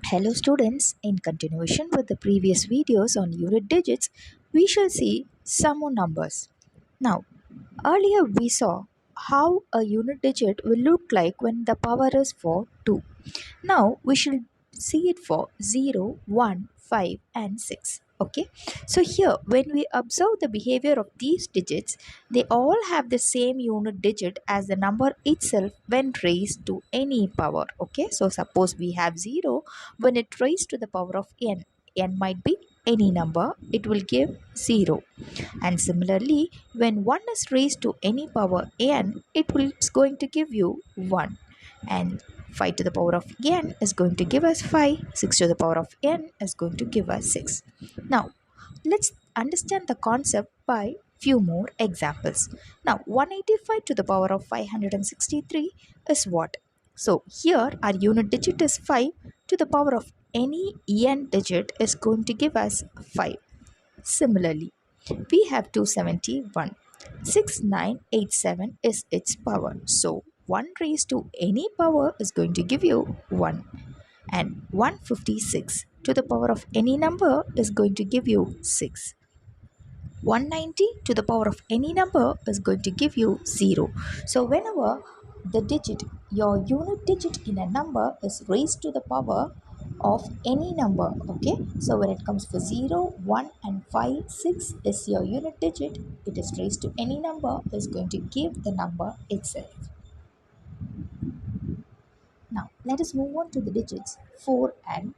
Hello students, in continuation with the previous videos on unit digits, we shall see some more numbers. Now, earlier we saw how a unit digit will look like when the power is for 2. Now we shall see it for 0, 1, 5 and 6. Okay, so here when we observe the behavior of these digits, they all have the same unit digit as the number itself when raised to any power. Okay, so suppose we have 0, when it raised to the power of n might be any number, it will give 0. And similarly, when 1 is raised to any power n, it's going to give you 1. And 5 to the power of n is going to give us 5. 6 to the power of n is going to give us 6. Now, let's understand the concept by few more examples. Now, 185 to the power of 563 is what? So, here our unit digit is 5 to the power of any n digit is going to give us 5. Similarly, we have 271. 6987 is its power. So 1 raised to any power is going to give you 1. And 156 to the power of any number is going to give you 6. 190 to the power of any number is going to give you 0. So whenever your unit digit in a number is raised to the power of any number, okay, so when it comes for 0, 1 and 5, 6 is your unit digit, it is raised to any number, is going to give the number itself. Now, let us move on to the digits 4 and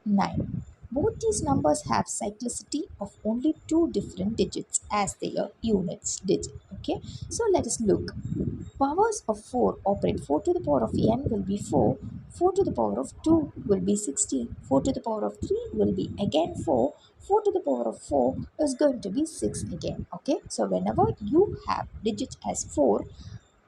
9. Both these numbers have cyclicity of only two different digits as their units digit. Okay, so let us look. Powers of 4 operate. 4 to the power of n will be 4. 4 to the power of 2 will be 16. 4 to the power of 3 will be again 4. 4 to the power of 4 is going to be 6 again. Okay, so whenever you have digits as 4,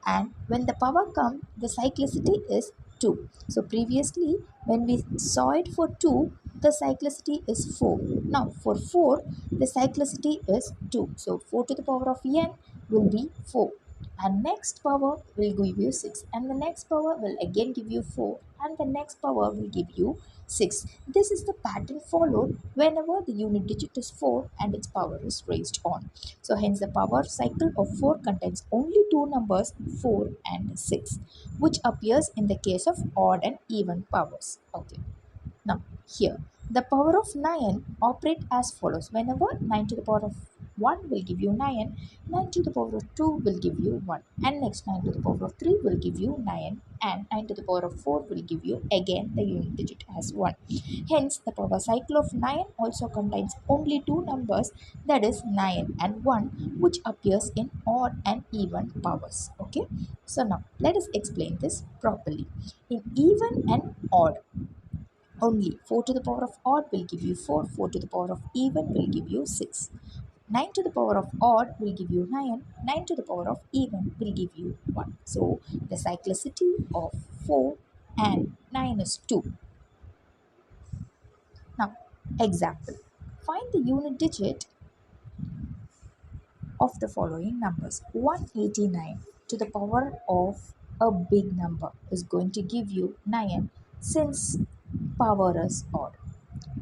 and when the power comes, the cyclicity is 2. So previously when we saw it for 2, the cyclicity is 4. Now for 4, the cyclicity is 2. So 4 to the power of n will be 4, and next power will give you 6, and the next power will again give you 4, and the next power will give you 6. This is the pattern followed whenever the unit digit is 4 and its power is raised on. So hence the power cycle of 4 contains only two numbers, 4 and 6, which appears in the case of odd and even powers. Okay. Now here the power of 9 operate as follows. Whenever 9 to the power of 1 will give you 9, 9 to the power of 2 will give you 1, and next 9 to the power of 3 will give you 9, and 9 to the power of 4 will give you again the unit digit as 1. Hence the power cycle of 9 also contains only two numbers, that is 9 and 1, which appears in odd and even powers. Okay, so now let us explain this properly. In even and odd, only 4 to the power of odd will give you 4, 4 to the power of even will give you 6. 9 to the power of odd will give you 9, 9 to the power of even will give you 1. So the cyclicity of 4 and 9 is 2. Now, example. Find the unit digit of the following numbers. 189 to the power of a big number is going to give you 9 since power is odd.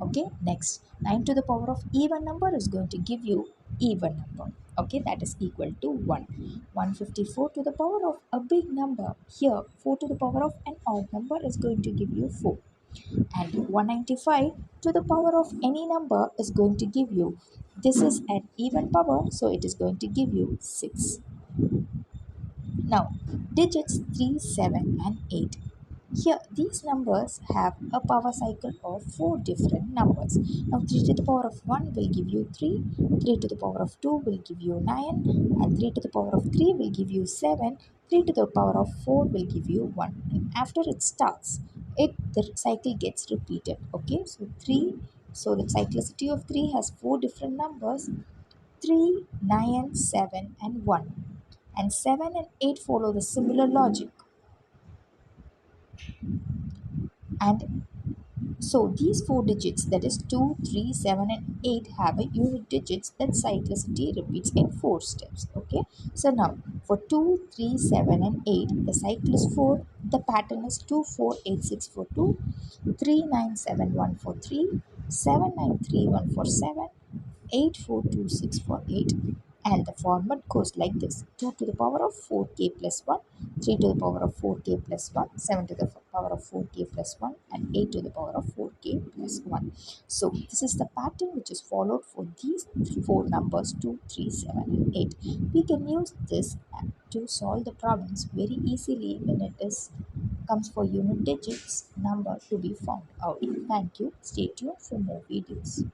Okay, next 9 to the power of even number is going to give you even number. Okay, that is equal to 1. 154 to the power of a big number, here 4 to the power of an odd number is going to give you 4, and 195 to the power of any number is going to give you, this is an even power, so it is going to give you 6. Now digits 3, 7 and 8. Here, these numbers have a power cycle of 4 different numbers. Now, 3 to the power of 1 will give you 3, 3 to the power of 2 will give you 9, and 3 to the power of 3 will give you 7, 3 to the power of 4 will give you 1. And after it starts, the cycle gets repeated. Okay, so 3, so the cyclicity of 3 has 4 different numbers, 3, 9, 7, and 1. And 7 and 8 follow the similar logic. And so these four digits, that is 2, 3, 7 and 8, have a unit digits that cyclicity repeats in 4 steps. Okay, so now for 2, 3, 7 and 8, the cycle is 4, The pattern is 248642, 397143, 793147, 842648, and the format goes like this: 2 to the power of 4k plus 1, 3 to the power of 4k plus 1, 7 to the power of 4k plus 1, and 8 to the power of 4k plus 1. So this is the pattern which is followed for these four numbers 2, 3, 7, and 8. We can use this to solve the problems very easily when it is comes for unit digits number to be found out. Thank you. Stay tuned for more videos.